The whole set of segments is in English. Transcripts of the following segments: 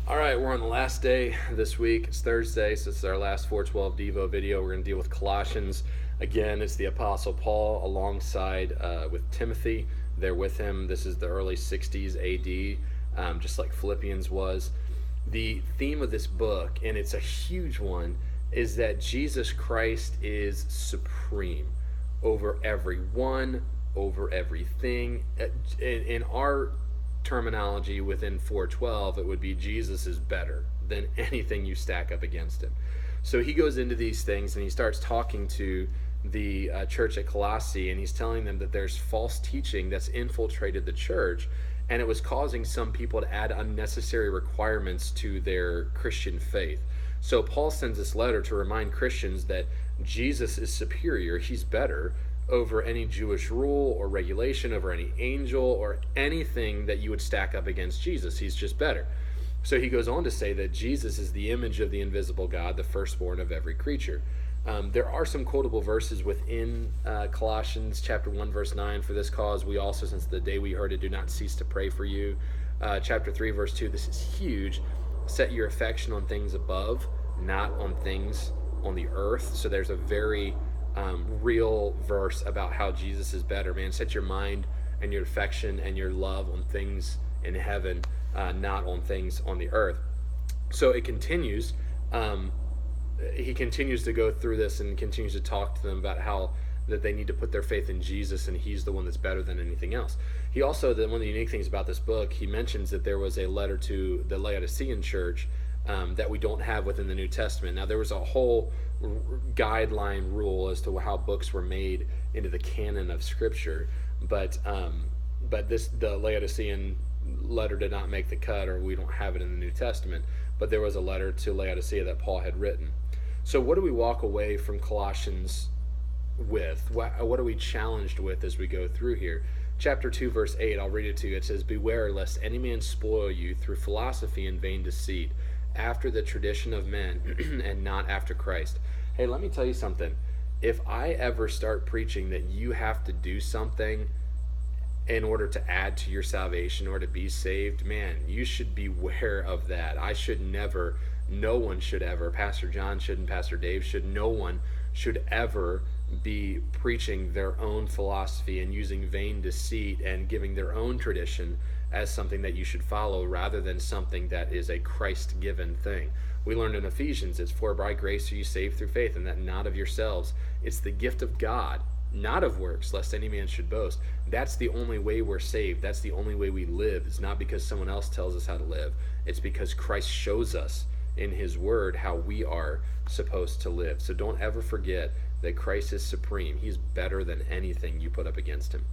All right, we're on the last day this week. It's Thursday, so this is our last 412 Devo video. We're going to deal with Colossians. Again, it's the Apostle Paul alongside with Timothy. They're with him. This is the early 60s AD, just like Philippians was. The theme of this book, and it's a huge one, is that Jesus Christ is supreme over everyone, over everything. In our terminology within 412, it would be Jesus is better than anything you stack up against him. So he goes into these things and he starts talking to the church at Colosse, and he's telling them that there's false teaching that's infiltrated the church, and it was causing some people to add unnecessary requirements to their Christian faith. So Paul sends this letter to remind Christians that Jesus is superior, he's better over any Jewish rule or regulation, over any angel or anything that you would stack up against Jesus. He's just better. So he goes on to say that Jesus is the image of the invisible God, the firstborn of every creature. There are some quotable verses within Colossians chapter 1, verse 9. For this cause we also, since the day we heard it, do not cease to pray for you. Chapter 3, verse 2, this is huge. Set your affection on things above, not on things on the earth. So there's a very real verse about how Jesus is better. Man, set your mind and your affection and your love on things in heaven, not on things on the earth. So it continues. He continues to go through this and continues to talk to them about how that they need to put their faith in Jesus, and he's the one that's better than anything else. He also, one of the unique things about this book, he mentions that there was a letter to the Laodicean church that we don't have within the New Testament. Now, there was a whole guideline rule as to how books were made into the canon of Scripture, but the Laodicean letter did not make the cut, or we don't have it in the New Testament. But there was a letter to Laodicea that Paul had written. So what do we walk away from Colossians with? What are we challenged with as we go through here? Chapter 2, verse 8, I'll read it to you. It says, "Beware lest any man spoil you through philosophy and vain deceit, after the tradition of men and not after Christ." Hey, let me tell you something. If I ever start preaching that you have to do something in order to add to your salvation or to be saved, man, you should beware of that. I should never, no one should ever, Pastor John shouldn't, Pastor Dave should, no one should ever be preaching their own philosophy and using vain deceit and giving their own tradition as something that you should follow, rather than something that is a Christ-given thing. We learned in Ephesians, it's for by grace are you saved through faith, and that not of yourselves. It's the gift of God, not of works, lest any man should boast. That's the only way we're saved. That's the only way we live. It's not because someone else tells us how to live. It's because Christ shows us in his word how we are supposed to live. So don't ever forget that Christ is supreme. He's better than anything you put up against him.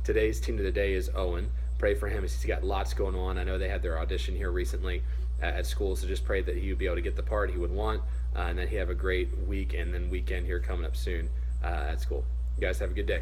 Today's team of the day is Owen. Pray for him. He's got lots going on. I know they had their audition here recently at school, so just pray that he would be able to get the part he would want, and that he have a great week and then weekend here coming up soon at school. You guys have a good day.